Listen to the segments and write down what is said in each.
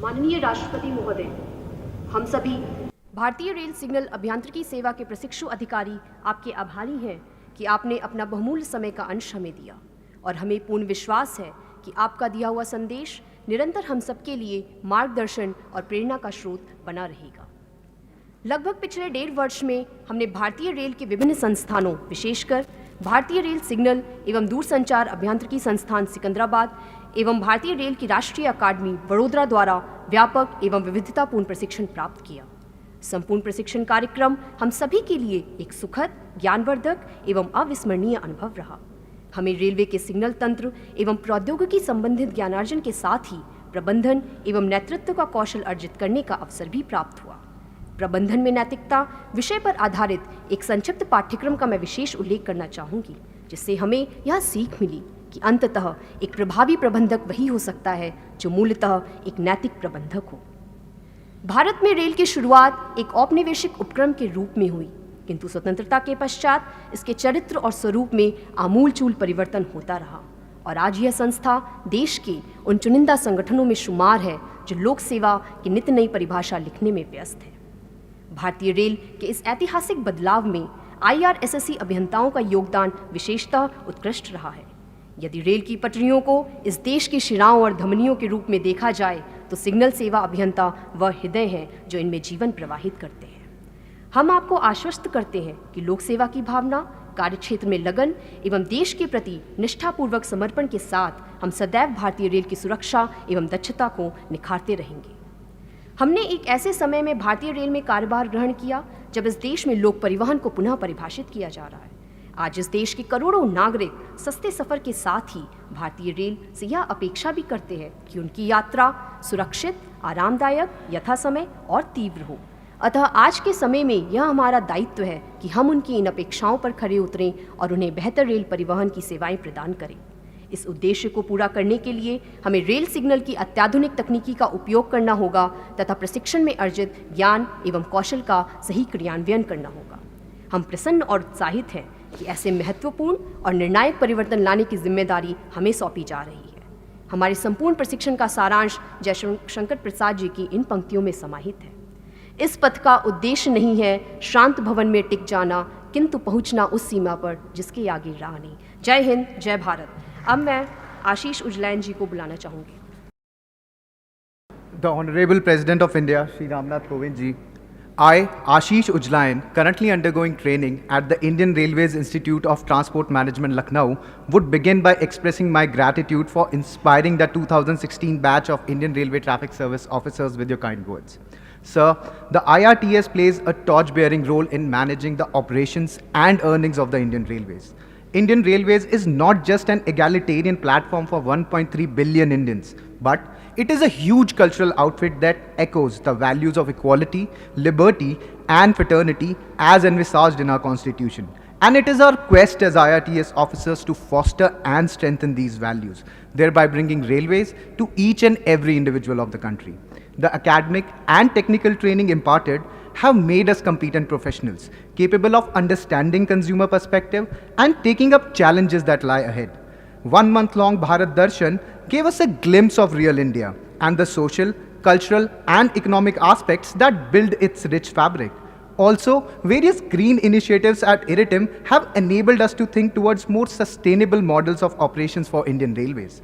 माननीय राष्ट्रपति महोदय, हम सभी भारतीय रेल सिग्नल अभियांत्रिकी सेवा के प्रशिक्षु अधिकारी आपके आभारी हैं कि आपने अपना बहुमूल्य समय का अंश हमें दिया और हमें पूर्ण विश्वास है कि आपका दिया हुआ संदेश निरंतर हम सबके लिए मार्गदर्शन और प्रेरणा का स्रोत बना रहेगा। लगभग पिछले 1.5 वर्ष में हमने भारतीय रेल के विभिन्न संस्थानों, विशेषकर भारतीय रेल सिग्नल एवं दूरसंचार अभियांत्रिकी संस्थान सिकंदराबाद एवं भारतीय रेल की राष्ट्रीय अकादमी वडोदरा द्वारा व्यापक एवं विविधतापूर्ण प्रशिक्षण प्राप्त किया। संपूर्ण प्रशिक्षण कार्यक्रम हम सभी के लिए एक सुखद, ज्ञानवर्धक एवं अविस्मरणीय अनुभव रहा। हमें रेलवे के सिग्नल तंत्र एवं प्रौद्योगिकी संबंधित ज्ञानार्जन के साथ ही प्रबंधन एवं नेतृत्व का कौशल अर्जित करने का अवसर भी प्राप्त हुआ। प्रबंधन में नैतिकता विषय पर आधारित एक संक्षिप्त पाठ्यक्रम का मैं विशेष उल्लेख करना चाहूँगी, जिससे हमें यह सीख मिली कि अंततः एक प्रभावी प्रबंधक वही हो सकता है जो मूलतः एक नैतिक प्रबंधक हो। भारत में रेल की शुरुआत एक औपनिवेशिक उपक्रम के रूप में हुई, किंतु स्वतंत्रता के पश्चात इसके चरित्र और स्वरूप में आमूलचूल परिवर्तन होता रहा और आज यह संस्था देश के उन चुनिंदा संगठनों में शुमार है जो लोक सेवा की नित्य नई परिभाषा लिखने में व्यस्त है। भारतीय रेल के इस ऐतिहासिक बदलाव में IRSSC अभियंताओं का योगदान विशेषतः उत्कृष्ट रहा है। यदि रेल की पटरियों को इस देश की शिराओं और धमनियों के रूप में देखा जाए तो सिग्नल सेवा अभियंता वह हृदय हैं जो इनमें जीवन प्रवाहित करते हैं। हम आपको आश्वस्त करते हैं कि लोक सेवा की भावना, कार्यक्षेत्र में लगन एवं देश के प्रति निष्ठापूर्वक समर्पण के साथ हम सदैव भारतीय रेल की सुरक्षा एवं दक्षता को निखारते रहेंगे। हमने एक ऐसे समय में भारतीय रेल में कार्यभार ग्रहण किया जब इस देश में लोक परिवहन को पुनः परिभाषित किया जा रहा है। आज इस देश के करोड़ों नागरिक सस्ते सफर के साथ ही भारतीय रेल से यह अपेक्षा भी करते हैं कि उनकी यात्रा सुरक्षित, आरामदायक, यथासमय और तीव्र हो। अतः आज के समय में यह हमारा दायित्व है कि हम उनकी इन अपेक्षाओं पर खरे उतरें और उन्हें बेहतर रेल परिवहन की सेवाएं प्रदान करें। इस उद्देश्य को पूरा करने के लिए हमें रेल सिग्नल की अत्याधुनिक तकनीकी का उपयोग करना होगा तथा प्रशिक्षण में अर्जित ज्ञान एवं कौशल का सही क्रियान्वयन करना होगा। हम प्रसन्न और उत्साहित हैं कि ऐसे महत्वपूर्ण और निर्णायक परिवर्तन लाने की जिम्मेदारी हमें सौंपी जा रही है। हमारे संपूर्ण प्रशिक्षण का सारांश जयशंकर प्रसाद जी की इन पंक्तियों में समाहित है। इस पथ का उद्देश्य नहीं है शांत भवन में टिक जाना, किंतु पहुंचना उस सीमा पर जिसके आगे राह नहीं। जय हिंद, जय भारत। अब मैं आशीष उजलाइन जी को बुलाना चाहूँगी। The Honorable President of India, Shri Ramnath Kovind ji, I, Ashish Ujlain, currently undergoing training at the Indian Railways Institute of Transport Management, Lucknow, would begin by expressing my gratitude for inspiring the 2016 batch of Indian Railway Traffic Service officers with your kind words. Sir, the IRTS plays a torch-bearing role in managing the operations and earnings of the Indian Railways. Indian Railways is not just an egalitarian platform for 1.3 billion Indians, but it is a huge cultural outfit that echoes the values of equality, liberty, and fraternity as envisaged in our Constitution. And it is our quest as IRTS officers to foster and strengthen these values, thereby bringing railways to each and every individual of the country. The academic and technical training imparted have made us competent professionals, capable of understanding consumer perspective and taking up challenges that lie ahead. 1 month-long Bharat Darshan gave us a glimpse of real India and the social, cultural, and economic aspects that build its rich fabric. Also, various green initiatives at IRITIM have enabled us to think towards more sustainable models of operations for Indian Railways.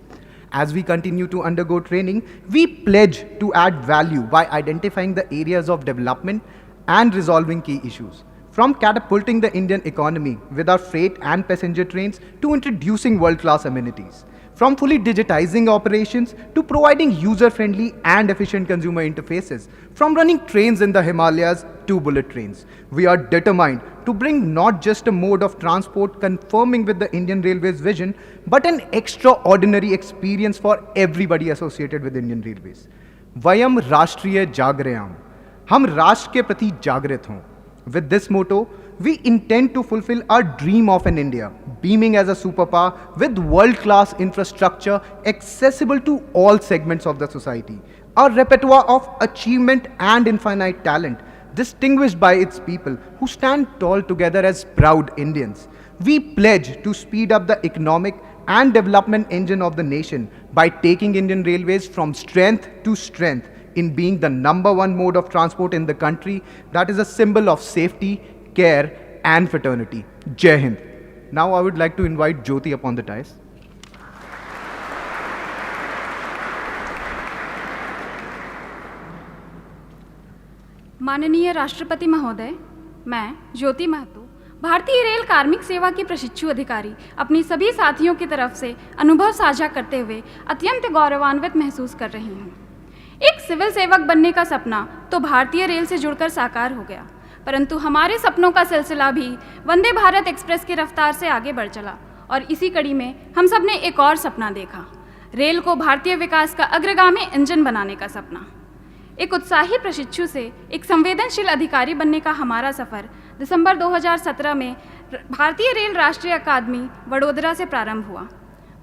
As we continue to undergo training, we pledge to add value by identifying the areas of development and resolving key issues. From catapulting the Indian economy with our freight and passenger trains to introducing world-class amenities. From fully digitizing operations to providing user-friendly and efficient consumer interfaces. From running trains in the Himalayas to bullet trains. We are determined to bring not just a mode of transport conforming with the Indian Railways vision, but an extraordinary experience for everybody associated with Indian Railways. Vayam Rashtriya Jagrayam. हम राष्ट्र के प्रति जागृत हों. With this motto, we intend to fulfill our dream of an India, beaming as a superpower with world-class infrastructure accessible to all segments of the society. A repertoire of achievement and infinite talent, distinguished by its people who stand tall together as proud Indians. We pledge to speed up the economic and development engine of the nation by taking Indian Railways from strength to strength, in being the #1 mode of transport in the country that is a symbol of safety, care, and fraternity. Jai Hind. Now I would like to invite Jyoti upon the dais. माननीय राष्ट्रपति महोदय, मैं ज्योति महतो, भारतीय rail कार्मिक सेवा की प्रशिक्षु अधिकारी, अपनी सभी साथियों की तरफ से अनुभव साझा करते हुए अत्यंत गौरवान्वित महसूस कर रही हूँ। एक सिविल सेवक बनने का सपना तो भारतीय रेल से जुड़कर साकार हो गया, परंतु हमारे सपनों का सिलसिला भी वंदे भारत एक्सप्रेस की रफ्तार से आगे बढ़ चला और इसी कड़ी में हम सब ने एक और सपना देखा, रेल को भारतीय विकास का अग्रगामी इंजन बनाने का सपना। एक उत्साही प्रशिक्षु से एक संवेदनशील अधिकारी बनने का हमारा सफ़र दिसंबर 2017 में भारतीय रेल राष्ट्रीय अकादमी वडोदरा से प्रारंभ हुआ।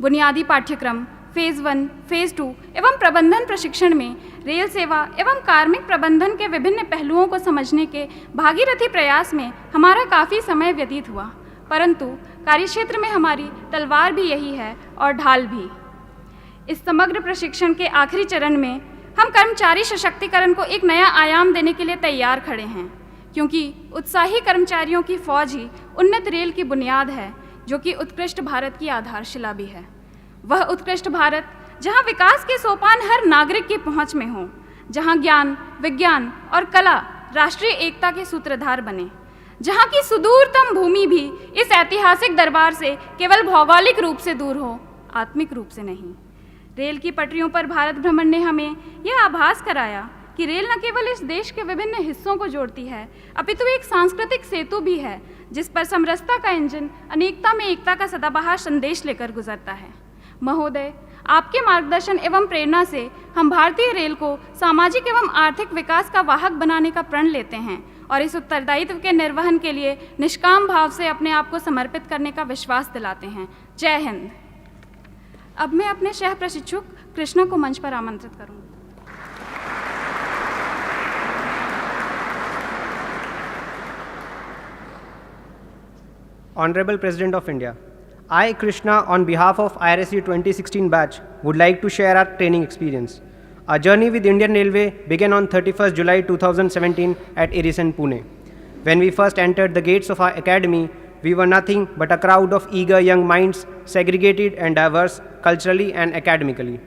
बुनियादी पाठ्यक्रम फेज़ 1, फेज़ 2 एवं प्रबंधन प्रशिक्षण में रेल सेवा एवं कार्मिक प्रबंधन के विभिन्न पहलुओं को समझने के भागीरथी प्रयास में हमारा काफ़ी समय व्यतीत हुआ, परंतु कार्यक्षेत्र में हमारी तलवार भी यही है और ढाल भी। इस समग्र प्रशिक्षण के आखिरी चरण में हम कर्मचारी सशक्तिकरण को एक नया आयाम देने के लिए तैयार खड़े हैं, क्योंकि उत्साही कर्मचारियों की फौज ही उन्नत रेल की बुनियाद है, जो कि उत्कृष्ट भारत की आधारशिला भी है। वह उत्कृष्ट भारत जहां विकास के सोपान हर नागरिक की पहुंच में हों, जहां ज्ञान, विज्ञान और कला राष्ट्रीय एकता के सूत्रधार बने, जहां की सुदूरतम भूमि भी इस ऐतिहासिक दरबार से केवल भौगोलिक रूप से दूर हो, आत्मिक रूप से नहीं। रेल की पटरियों पर भारत भ्रमण ने हमें यह आभास कराया कि रेल न केवल इस देश के विभिन्न हिस्सों को जोड़ती है, अपितु एक सांस्कृतिक सेतु भी है, जिस पर समरसता का इंजन अनेकता में एकता का सदाबहार संदेश लेकर गुजरता है। महोदय, आपके मार्गदर्शन एवं प्रेरणा से हम भारतीय रेल को सामाजिक एवं आर्थिक विकास का वाहक बनाने का प्रण लेते हैं और इस उत्तरदायित्व के निर्वहन के लिए निष्काम भाव से अपने आप को समर्पित करने का विश्वास दिलाते हैं। जय हिंद। अब मैं अपने सह प्रशिक्षु कृष्णा को मंच पर आमंत्रित करूंगी। Honorable President of India, I, Krishna, on behalf of IRSC 2016 batch, would like to share our training experience. Our journey with Indian Railway began on 31st July 2017 at Irisen, Pune. When we first entered the gates of our academy, we were nothing but a crowd of eager young minds, segregated and diverse culturally and academically.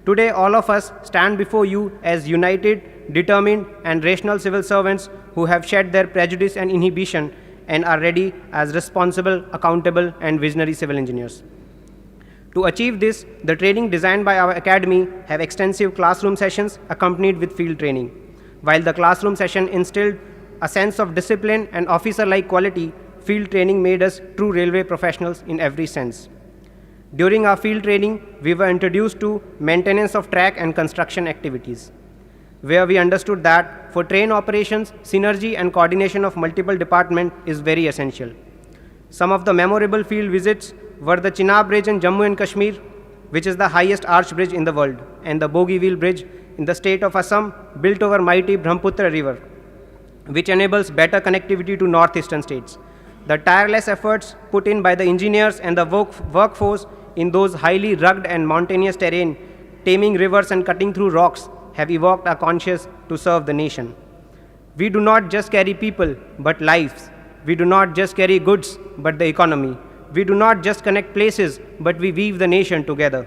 Today, all of us stand before you as united, determined, and rational civil servants who have shed their prejudice and inhibition and are ready as responsible, accountable, and visionary civil engineers. To achieve this, the training designed by our academy have extensive classroom sessions accompanied with field training. While the classroom session instilled a sense of discipline and officer-like quality, field training made us true railway professionals in every sense. During our field training, we were introduced to maintenance of track and construction activities, where we understood that for train operations, synergy and coordination of multiple departments is very essential. Some of the memorable field visits were the Chenab Bridge in Jammu and Kashmir, which is the highest arch bridge in the world, and the Bogeyville Bridge in the state of Assam, built over mighty Brahmaputra River, which enables better connectivity to northeastern states. The tireless efforts put in by the engineers and the workforce in those highly rugged and mountainous terrain, taming rivers and cutting through rocks, have evoked our conscience to serve the nation. We do not just carry people, but lives. We do not just carry goods, but the economy. We do not just connect places, but we weave the nation together.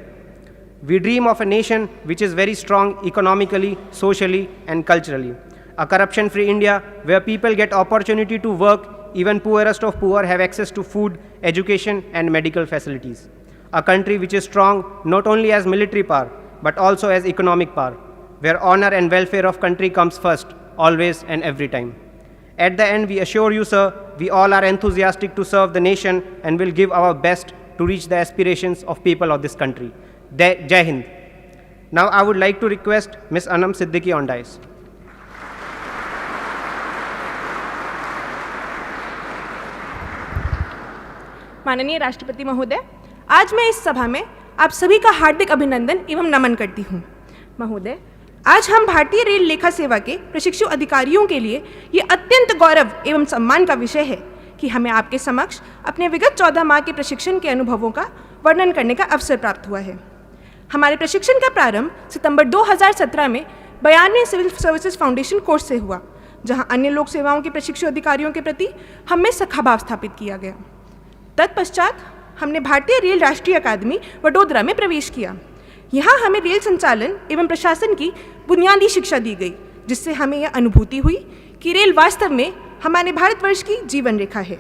We dream of a nation which is very strong economically, socially, and culturally. A corruption-free India where people get opportunity to work, even poorest of poor have access to food, education, and medical facilities. A country which is strong not only as military power, but also as economic power, where honor and welfare of country comes first, always and every time. At the end, we assure you, sir, we all are enthusiastic to serve the nation and will give our best to reach the aspirations of people of this country. Jai Hind. Now I would like to request Ms. Anam Siddiqui on dais. माननीय राष्ट्रपति महोदय, आज मैं इस सभा में आप सभी का हार्दिक अभिनंदन एवं नमन करती हूँ। महोदय, आज हम भारतीय रेल लेखा सेवा के प्रशिक्षु अधिकारियों के लिए ये अत्यंत गौरव एवं सम्मान का विषय है कि हमें आपके समक्ष अपने विगत 14 माह के प्रशिक्षण के अनुभवों का वर्णन करने का अवसर प्राप्त हुआ है। हमारे प्रशिक्षण का प्रारंभ सितंबर 2017 में 92 सिविल सर्विसेज फाउंडेशन कोर्स से हुआ, जहां अन्य लोक सेवाओं के प्रशिक्षु अधिकारियों के प्रति हम में सखाभाव स्थापित किया गया। तत्पश्चात हमने भारतीय रेल राष्ट्रीय अकादमी वडोदरा में प्रवेश किया। यहाँ हमें रेल संचालन एवं प्रशासन की बुनियादी शिक्षा दी गई, जिससे हमें यह अनुभूति हुई कि रेल वास्तव में हमारे भारतवर्ष की जीवन रेखा है।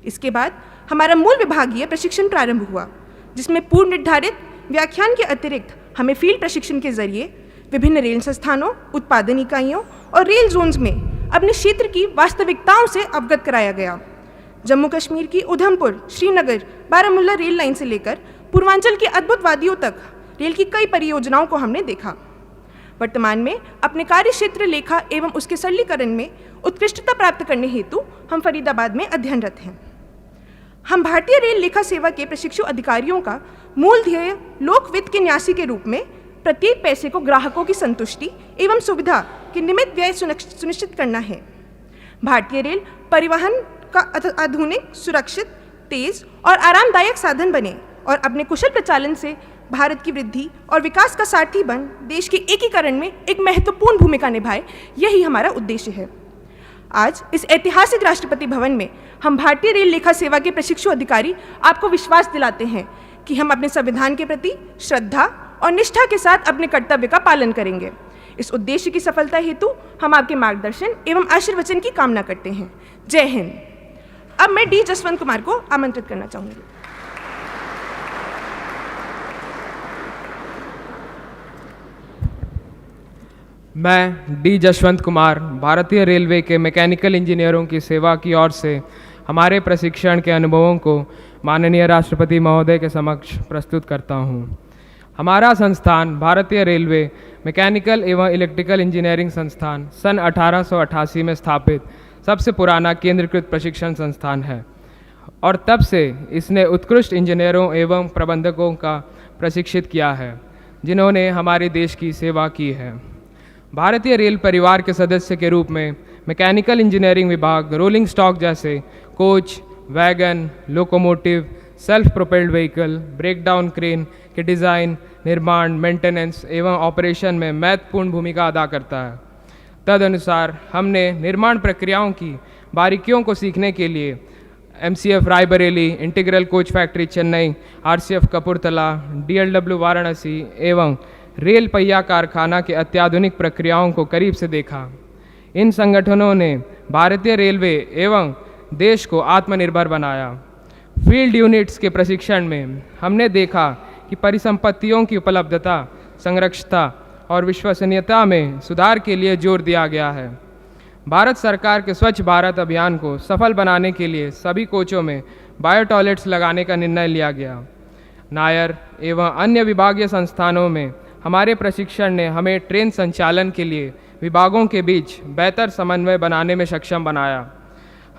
इसके बाद हमारा मूल विभागीय प्रशिक्षण प्रारंभ हुआ, जिसमें पूर्व निर्धारित व्याख्यान के अतिरिक्त हमें फील्ड प्रशिक्षण के जरिए विभिन्न रेल संस्थानों, उत्पादन इकाइयों और रेल जोन्स में अपने क्षेत्र की वास्तविकताओं से अवगत कराया गया। जम्मू कश्मीर की उधमपुर, श्रीनगर, बारामूला रेल लाइन से लेकर पूर्वांचल की अद्भुत वादियों तक रेल की कई परियोजनाओं को हमने देखा। वर्तमान में अपने कार्य क्षेत्र लेखा एवं उसके सरलीकरण में उत्कृष्टता प्राप्त करने हेतु हम फरीदाबाद में अध्ययनरत हैं। हम भारतीय रेल लेखा सेवा के प्रशिक्षु अधिकारियों का मूल ध्येय लोक वित्त के न्यासी के रूप में प्रत्येक पैसे को ग्राहकों की संतुष्टि एवं सुविधा के निमित्त व्यय सुनिश्चित करना है। भारतीय रेल परिवहन का आधुनिक, सुरक्षित, तेज और आरामदायक साधन बने और अपने कुशल प्रचालन से भारत की वृद्धि और विकास का सारथी बन देश के एकीकरण में एक महत्वपूर्ण भूमिका निभाए, यही हमारा उद्देश्य है। आज इस ऐतिहासिक राष्ट्रपति भवन में हम भारतीय रेल लेखा सेवा के प्रशिक्षु अधिकारी आपको विश्वास दिलाते हैं कि हम अपने संविधान के प्रति श्रद्धा और निष्ठा के साथ अपने कर्तव्य का पालन करेंगे। इस उद्देश्य की सफलता हेतु हम आपके मार्गदर्शन एवं आशीर्वचन की कामना करते हैं। जय हिंद। अब मैं डी जसवंत कुमार को आमंत्रित करना चाहूँगी। मैं डी जसवंत कुमार भारतीय रेलवे के मैकेनिकल इंजीनियरों की सेवा की ओर से हमारे प्रशिक्षण के अनुभवों को माननीय राष्ट्रपति महोदय के समक्ष प्रस्तुत करता हूँ। हमारा संस्थान भारतीय रेलवे मैकेनिकल एवं इलेक्ट्रिकल इंजीनियरिंग संस्थान सन 1888 में स्थापित सबसे पुराना केंद्रीकृत प्रशिक्षण संस्थान है और तब से इसने उत्कृष्ट इंजीनियरों एवं प्रबंधकों का प्रशिक्षित किया है, जिन्होंने हमारे देश की सेवा की है। भारतीय रेल परिवार के सदस्य के रूप में मैकेनिकल इंजीनियरिंग विभाग रोलिंग स्टॉक जैसे coach, wagon, locomotive, self propelled vehicle, breakdown crane के डिज़ाइन, निर्माण, मेंटेनेंस एवं ऑपरेशन में महत्वपूर्ण भूमिका अदा करता है। तदनुसार हमने निर्माण प्रक्रियाओं की बारीकियों को सीखने के लिए MCF Raebareli, integral coach factory Chennai, RCF Kapurthala, DLW Varanasi एवं रेल पहिया कारखाना के अत्याधुनिक प्रक्रियाओं को करीब से देखा। इन संगठनों ने भारतीय रेलवे एवं देश को आत्मनिर्भर बनाया। फील्ड यूनिट्स के प्रशिक्षण में हमने देखा कि परिसंपत्तियों की उपलब्धता, संरक्षता और विश्वसनीयता में सुधार के लिए जोर दिया गया है। भारत सरकार के स्वच्छ भारत अभियान को सफल बनाने के लिए सभी कोचों में बायो टॉयलेट्स लगाने का निर्णय लिया गया। नायर एवं अन्य विभागीय संस्थानों में हमारे प्रशिक्षण ने हमें ट्रेन संचालन के लिए विभागों के बीच बेहतर समन्वय बनाने में सक्षम बनाया।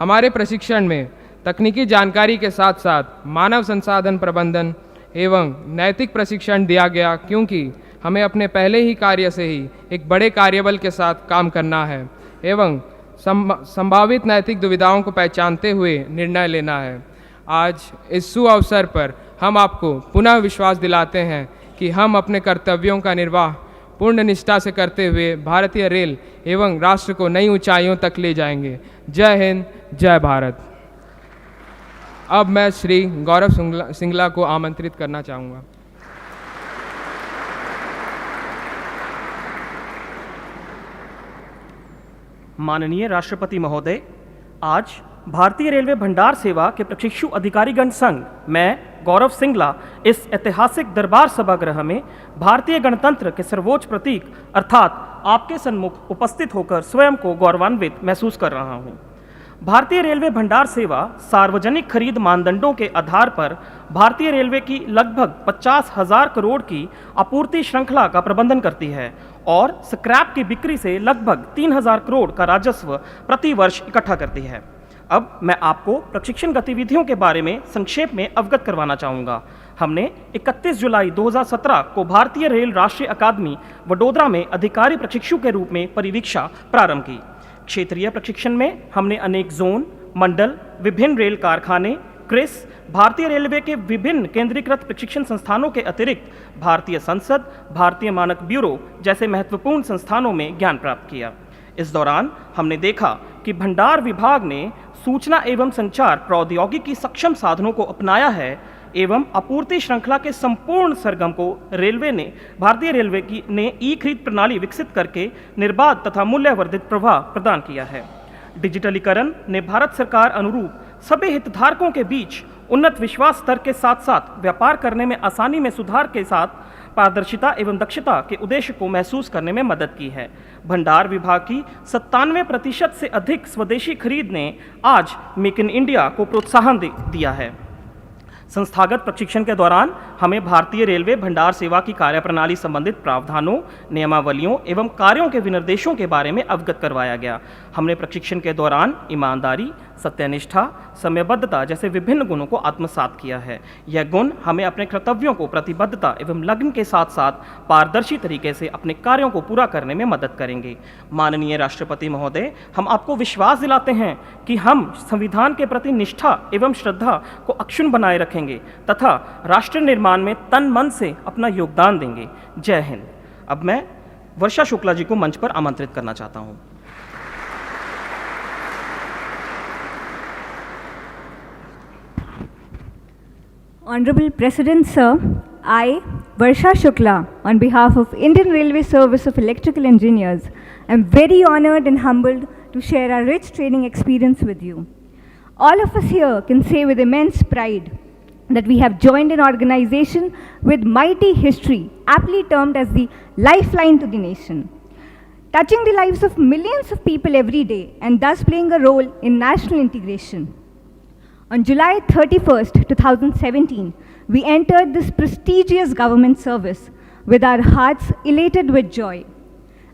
हमारे प्रशिक्षण में तकनीकी जानकारी के साथ साथ मानव संसाधन प्रबंधन एवं नैतिक प्रशिक्षण दिया गया, क्योंकि हमें अपने पहले ही कार्य से ही एक बड़े कार्यबल के साथ काम करना है एवं संभावित नैतिक दुविधाओं को पहचानते हुए निर्णय लेना है। आज इस सुअवसर पर हम आपको पुनः विश्वास दिलाते हैं कि हम अपने कर्तव्यों का निर्वाह पूर्ण निष्ठा से करते हुए भारतीय रेल एवं राष्ट्र को नई ऊंचाइयों तक ले जाएंगे। जय हिंद, जय भारत। अब मैं श्री गौरव सिंगला को आमंत्रित करना चाहूँगा। माननीय राष्ट्रपति महोदय, आज भारतीय रेलवे भंडार सेवा के प्रशिक्षु अधिकारीगण संघ मैं गौरव सिंगला इस ऐतिहासिक दरबार सभागृह में भारतीय गणतंत्र के सर्वोच्च प्रतीक अर्थात आपके सन्मुख उपस्थित होकर स्वयं को गौरवान्वित महसूस कर रहा हूँ। भारतीय रेलवे भंडार सेवा सार्वजनिक खरीद मानदंडों के आधार पर भारतीय रेलवे की लगभग 50,000 करोड़ की आपूर्ति श्रृंखला का प्रबंधन करती है और स्क्रैप की बिक्री से लगभग 3,000 करोड़ का राजस्व प्रति वर्ष इकट्ठा करती है। अब मैं आपको प्रशिक्षण गतिविधियों के बारे में संक्षेप में अवगत करवाना चाहूँगा। हमने 31 जुलाई 2017 को भारतीय रेल राष्ट्रीय अकादमी वडोदरा में अधिकारी प्रशिक्षु के रूप में परिवीक्षा प्रारंभ की। क्षेत्रीय प्रशिक्षण में हमने अनेक जोन, मंडल, विभिन्न रेल कारखाने, क्रिस, भारतीय रेलवे के विभिन्न केंद्रीकृत प्रशिक्षण संस्थानों के अतिरिक्त भारतीय संसद, भारतीय मानक ब्यूरो जैसे महत्वपूर्ण संस्थानों में ज्ञान प्राप्त किया। इस दौरान हमने देखा कि भंडार विभाग ने सूचना एवं संचार प्रौद्योगिकी सक्षम साधनों को अपनाया है एवं आपूर्ति श्रृंखला के संपूर्ण सरगम को भारतीय रेलवे ने ई खरीद प्रणाली विकसित करके निर्बाध तथा मूल्यवर्धित प्रवाह प्रदान किया है। डिजिटलीकरण ने भारत सरकार अनुरूप सभी हितधारकों के बीच उन्नत विश्वास स्तर के साथ साथ व्यापार करने में आसानी में सुधार के साथ पारदर्शिता एवं दक्षता के उद्देश्य को महसूस करने में मदद की है। भंडार विभाग की 97% से अधिक स्वदेशी खरीद ने आज मेक इन इंडिया को प्रोत्साहन दिया है। संस्थागत प्रशिक्षण के दौरान हमें भारतीय रेलवे भंडार सेवा की कार्यप्रणाली संबंधित प्रावधानों, नियमावलियों एवं कार्यों के विनिर्देशों के बारे में अवगत करवाया गया। हमने प्रशिक्षण के दौरान ईमानदारी, सत्यनिष्ठा, समयबद्धता जैसे विभिन्न गुणों को आत्मसात किया है। यह गुण हमें अपने कर्तव्यों को प्रतिबद्धता एवं लगन के साथ साथ पारदर्शी तरीके से अपने कार्यों को पूरा करने में मदद करेंगे। माननीय राष्ट्रपति महोदय, हम आपको विश्वास दिलाते हैं कि हम संविधान के प्रति निष्ठा एवं श्रद्धा को अक्षुण्ण बनाए रखेंगे तथा राष्ट्र निर्माण में तन मन से अपना योगदान देंगे। जय हिंद। अब मैं वर्षा शुक्ला जी को मंच पर आमंत्रित करना चाहता हूँ। Honorable President Sir, I, Varsha Shukla, on behalf of Indian Railway Service of Electrical Engineers, am very honored and humbled to share our rich training experience with you. All of us here can say with immense pride that we have joined an organization with mighty history, aptly termed as the lifeline to the nation, touching the lives of millions of people every day and thus playing a role in national integration. On July 31st, 2017, we entered this prestigious government service with our hearts elated with joy.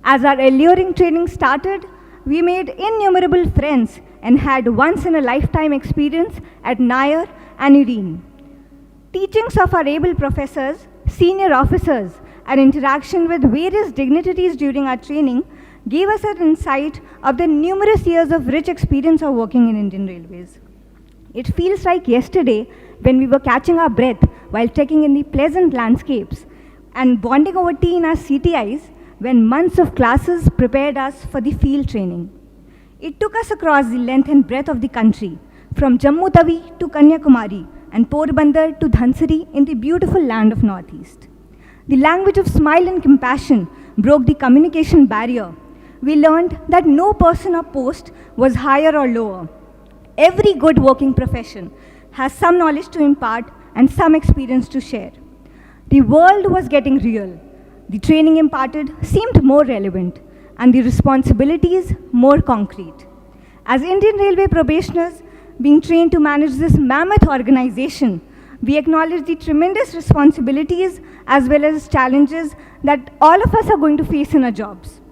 As our alluring training started, we made innumerable friends and had once-in-a-lifetime experience at Nair and Ureen. Teachings of our able professors, senior officers, and interaction with various dignitaries during our training gave us an insight of the numerous years of rich experience of working in Indian Railways. It feels like yesterday when we were catching our breath while trekking in the pleasant landscapes and bonding over tea in our CTIs when months of classes prepared us for the field training. It took us across the length and breadth of the country, from Jammu Tawi to Kanyakumari and Porbandar to Dhansari in the beautiful land of Northeast. The language of smile and compassion broke the communication barrier. We learned that no person or post was higher or lower. Every good working profession has some knowledge to impart and some experience to share. The world was getting real. The training imparted seemed more relevant and the responsibilities more concrete. As Indian Railway probationers being trained to manage this mammoth organization, we acknowledge the tremendous responsibilities as well as challenges that all of us are going to face in our jobs.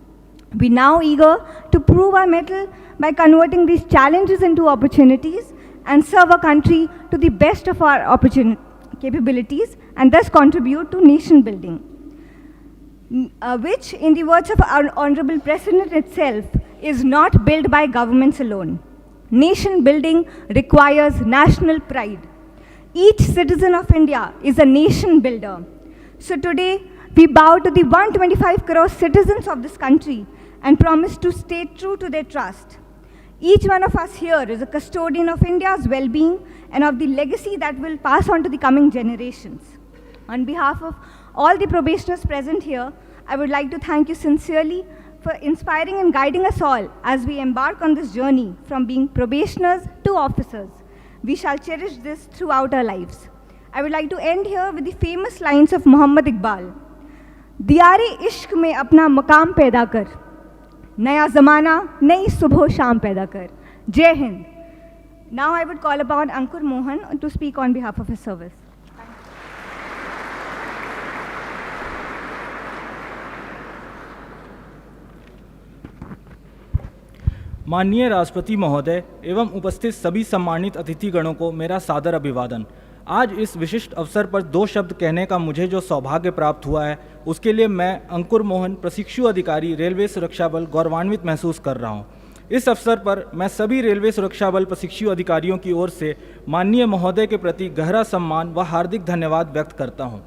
We now eager to prove our mettle by converting these challenges into opportunities and serve our country to the best of our capabilities and thus contribute to nation building, which, in the words of our Honorable President itself, is not built by governments alone. Nation building requires national pride. Each citizen of India is a nation builder. So today, we bow to the 125 crore citizens of this country and promise to stay true to their trust. Each one of us here is a custodian of India's well-being and of the legacy that will pass on to the coming generations. On behalf of all the probationers present here, I would like to thank you sincerely for inspiring and guiding us all as we embark on this journey from being probationers to officers. We shall cherish this throughout our lives. I would like to end here with the famous lines of Muhammad Iqbal. Diyare ishq mein apna maqam paida kar, naya zamana nayi subh sham paida kar. Jai Hind. Now I would call upon Ankur Mohan to speak on behalf of his service. माननीय राष्ट्रपति महोदय एवं उपस्थित सभी सम्मानित अतिथिगणों को मेरा सादर अभिवादन। आज इस विशिष्ट अवसर पर दो शब्द कहने का मुझे जो सौभाग्य प्राप्त हुआ है, उसके लिए मैं अंकुर मोहन, प्रशिक्षु अधिकारी, रेलवे सुरक्षा बल, गौरवान्वित महसूस कर रहा हूँ। इस अवसर पर मैं सभी रेलवे सुरक्षा बल प्रशिक्षु अधिकारियों की ओर से माननीय महोदय के प्रति गहरा सम्मान व हार्दिक धन्यवाद व्यक्त करता हूं।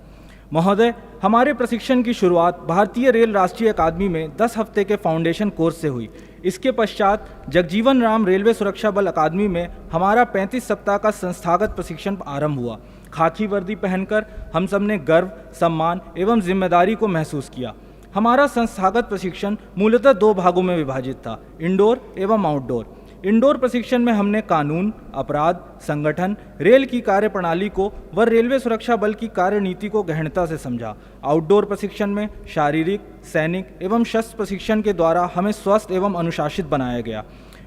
महोदय, हमारे प्रशिक्षण की शुरुआत भारतीय रेल राष्ट्रीय अकादमी में 10 हफ्ते के फाउंडेशन कोर्स से हुई। इसके पश्चात जगजीवन राम रेलवे सुरक्षा बल अकादमी में हमारा 35 सप्ताह का संस्थागत प्रशिक्षण आरंभ हुआ। खाकी वर्दी पहनकर हम सब ने गर्व, सम्मान एवं जिम्मेदारी को महसूस किया। हमारा संस्थागत प्रशिक्षण मूलतः 2 भागों में विभाजित था, इंडोर एवं आउटडोर। इंडोर प्रशिक्षण में हमने कानून, अपराध, संगठन, रेल की कार्यप्रणाली को व रेलवे सुरक्षा बल की कार्यनीति को गहनता से समझा। आउटडोर प्रशिक्षण में शारीरिक, सैनिक एवं शस्त्र प्रशिक्षण के द्वारा हमें स्वस्थ एवं अनुशासित बनाया गया।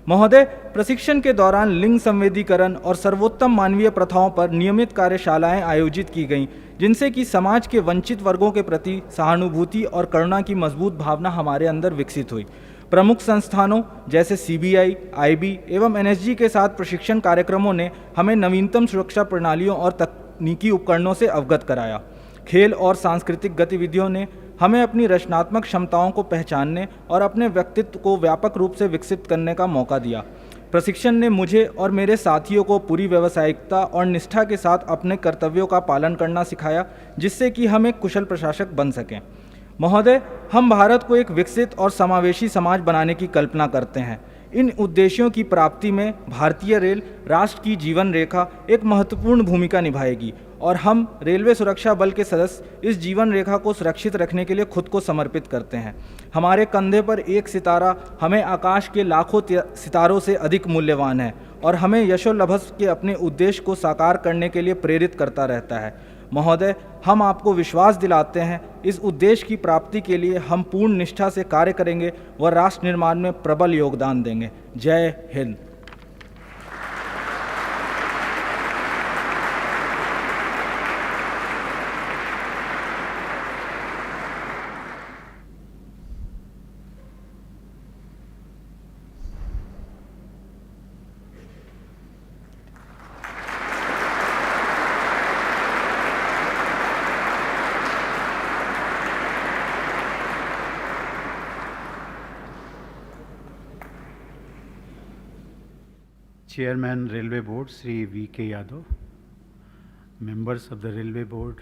महोदय, प्रशिक्षण के दौरान लिंग संवेदीकरण और सर्वोत्तम मानवीय प्रथाओं पर नियमित कार्यशालाएं आयोजित की गईं, जिनसे कि समाज के वंचित वर्गों के प्रति सहानुभूति और करुणा की मजबूत भावना हमारे अंदर विकसित हुई। प्रमुख संस्थानों जैसे CBI, IB एवं NSG के साथ प्रशिक्षण कार्यक्रमों ने हमें नवीनतम सुरक्षा प्रणालियों और तकनीकी उपकरणों से अवगत कराया। खेल और सांस्कृतिक गतिविधियों ने हमें अपनी रचनात्मक क्षमताओं को पहचानने और अपने व्यक्तित्व को व्यापक रूप से विकसित करने का मौका दिया। प्रशिक्षण ने मुझे और मेरे साथियों को पूरी व्यावसायिकता और निष्ठा के साथ अपने कर्तव्यों का पालन करना सिखाया, जिससे कि हम एक कुशल प्रशासक बन सकें। महोदय, हम भारत को एक विकसित और समावेशी समाज बनाने की कल्पना करते हैं। इन उद्देश्यों की प्राप्ति में भारतीय रेल राष्ट्र की जीवन रेखा एक महत्वपूर्ण भूमिका निभाएगी और हम रेलवे सुरक्षा बल के सदस्य इस जीवन रेखा को सुरक्षित रखने के लिए खुद को समर्पित करते हैं। हमारे कंधे पर एक सितारा हमें आकाश के लाखों सितारों से अधिक मूल्यवान है और हमें यशोलभस के अपने उद्देश्य को साकार करने के लिए प्रेरित करता रहता है। महोदय, हम आपको विश्वास दिलाते हैं, इस उद्देश्य की प्राप्ति के लिए हम पूर्ण निष्ठा से कार्य करेंगे व राष्ट्र निर्माण में प्रबल योगदान देंगे। जय Hind. Chairman Railway Board Sri V.K. Yadav, members of the Railway Board,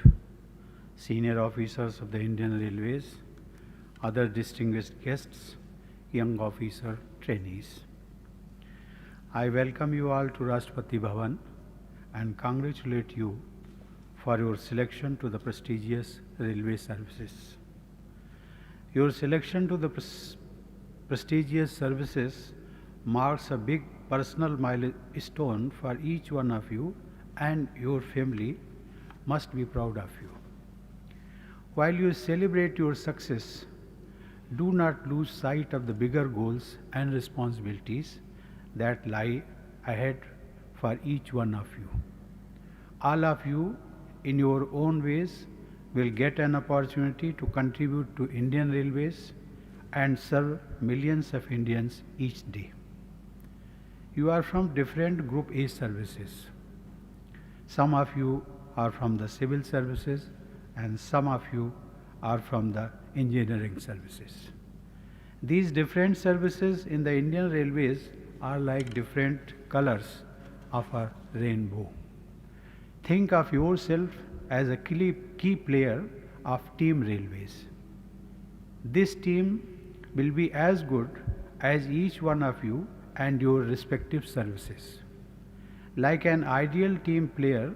senior officers of the Indian Railways, other distinguished guests, young officer trainees. I welcome you all to Rashtrapati Bhavan and congratulate you for your selection to the prestigious railway services. Your selection to the prestigious services marks a big personal milestone for each one of you, and your family must be proud of you. While you celebrate your success, do not lose sight of the bigger goals and responsibilities that lie ahead for each one of you. All of you, in your own ways, will get an opportunity to contribute to Indian Railways and serve millions of Indians each day. You are from different Group A services. Some of you are from the civil services and some of you are from the engineering services. These different services in the Indian Railways are like different colors of a rainbow. Think of yourself as a key player of Team Railways. This team will be as good as each one of you and your respective services. Like an ideal team player,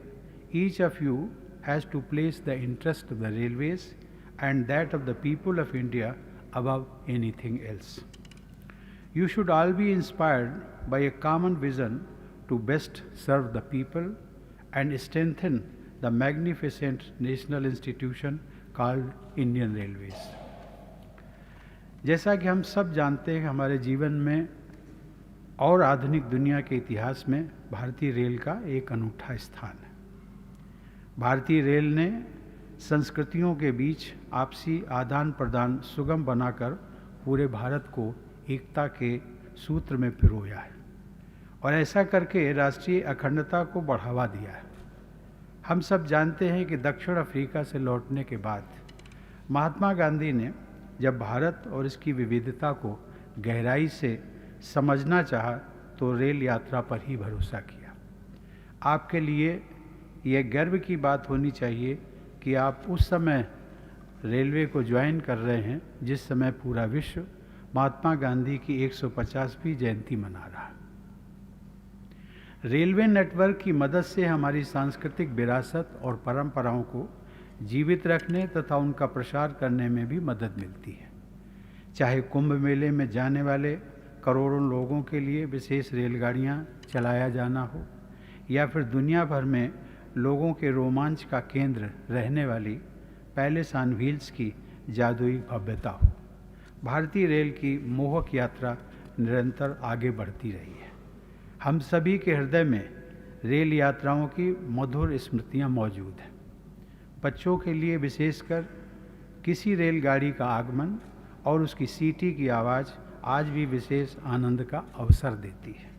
each of you has to place the interest of the railways and that of the people of India above anything else. You should all be inspired by a common vision to best serve the people and strengthen the magnificent national institution called Indian Railways. जैसा कि हम सब जानते हैं, हमारे जीवन में और आधुनिक दुनिया के इतिहास में भारतीय रेल का एक अनूठा स्थान है। भारतीय रेल ने संस्कृतियों के बीच आपसी आदान प्रदान सुगम बनाकर पूरे भारत को एकता के सूत्र में पिरोया है और ऐसा करके राष्ट्रीय अखंडता को बढ़ावा दिया है। हम सब जानते हैं कि दक्षिण अफ्रीका से लौटने के बाद महात्मा गांधी ने जब भारत और इसकी विविधता को गहराई से समझना चाहा तो रेल यात्रा पर ही भरोसा किया। आपके लिए यह गर्व की बात होनी चाहिए कि आप उस समय रेलवे को ज्वाइन कर रहे हैं जिस समय पूरा विश्व महात्मा गांधी की 150वीं जयंती मना रहा। रेलवे नेटवर्क की मदद से हमारी सांस्कृतिक विरासत और परंपराओं को जीवित रखने तथा उनका प्रसार करने में भी मदद मिलती है। चाहे कुंभ मेले में जाने वाले करोड़ों लोगों के लिए विशेष रेलगाड़ियां चलाया जाना हो या फिर दुनिया भर में लोगों के रोमांच का केंद्र रहने वाली पैलेस ऑन व्हील्स की जादुई भव्यता हो, भारतीय रेल की मोहक यात्रा निरंतर आगे बढ़ती रही है। हम सभी के हृदय में रेल यात्राओं की मधुर स्मृतियां मौजूद हैं। बच्चों के लिए विशेषकर किसी रेलगाड़ी का आगमन और उसकी सीटी की आवाज़ आज भी विशेष आनंद का अवसर देती है।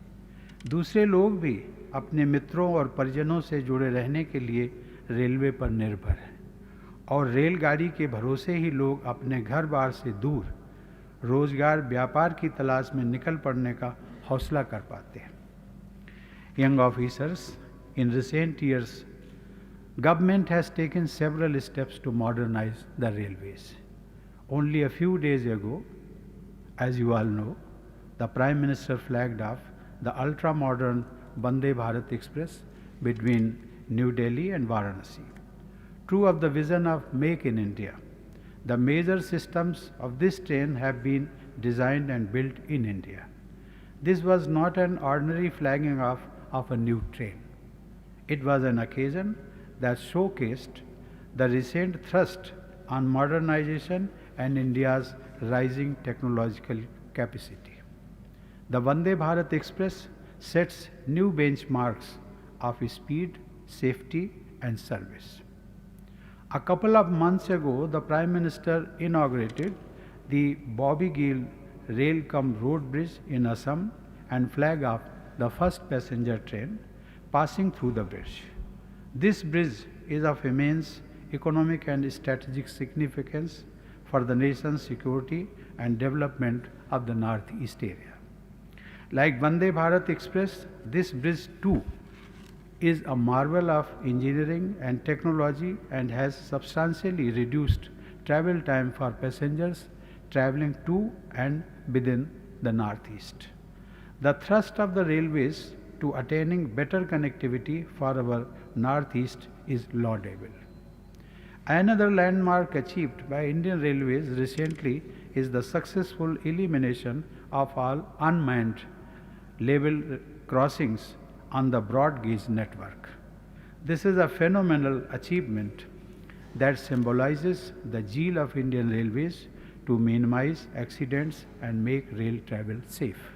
दूसरे लोग भी अपने मित्रों और परिजनों से जुड़े रहने के लिए रेलवे पर निर्भर हैं और रेलगाड़ी के भरोसे ही लोग अपने घर बार से दूर रोजगार व्यापार की तलाश में निकल पड़ने का हौसला कर पाते हैं। Young officers, in recent years, government has taken several steps to modernize the railways. Only a few days ago, as you all know, the Prime Minister flagged off the ultra-modern Vande Bharat Express between New Delhi and Varanasi. True of the vision of Make in India, the major systems of this train have been designed and built in India. This was not an ordinary flagging off of a new train. It was an occasion that showcased the recent thrust on modernization and India's rising technological capacity. The Vande Bharat Express sets new benchmarks of speed, safety, and service. A couple of months ago, the Prime Minister inaugurated the Bobby Gill Rail-cum-Road Bridge in Assam and flagged off the first passenger train passing through the bridge. This bridge is of immense economic and strategic significance for the nation's security and development of the Northeast area. Like Vande Bharat Express, this bridge too is a marvel of engineering and technology and has substantially reduced travel time for passengers traveling to and within the Northeast. The thrust of the railways to attaining better connectivity for our Northeast is laudable. Another landmark achieved by Indian Railways recently is the successful elimination of all unmanned level crossings on the broad gauge network. This is a phenomenal achievement that symbolizes the zeal of Indian Railways to minimize accidents and make rail travel safe.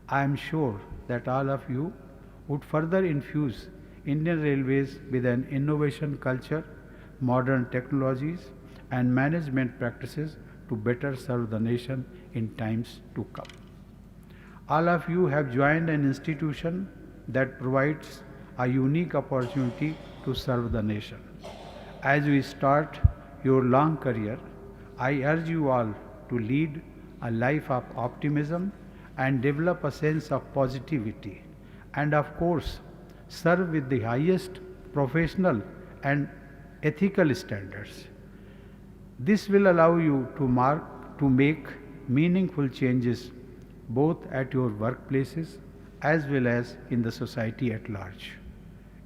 I am sure that all of you would further infuse Indian Railways with an innovation culture, modern technologies, and management practices to better serve the nation in times to come. All of you have joined an institution that provides a unique opportunity to serve the nation. As we start your long career, I urge you all to lead a life of optimism and develop a sense of positivity, and of course, serve with the highest professional and ethical standards. This will allow you to make meaningful changes both at your workplaces as well as in the society at large.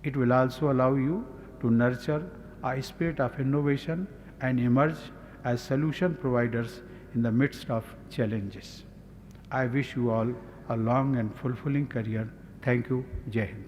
It will also allow you to nurture a spirit of innovation and emerge as solution providers in the midst of challenges. I wish you all a long and fulfilling career. Thank you. Jai Hind.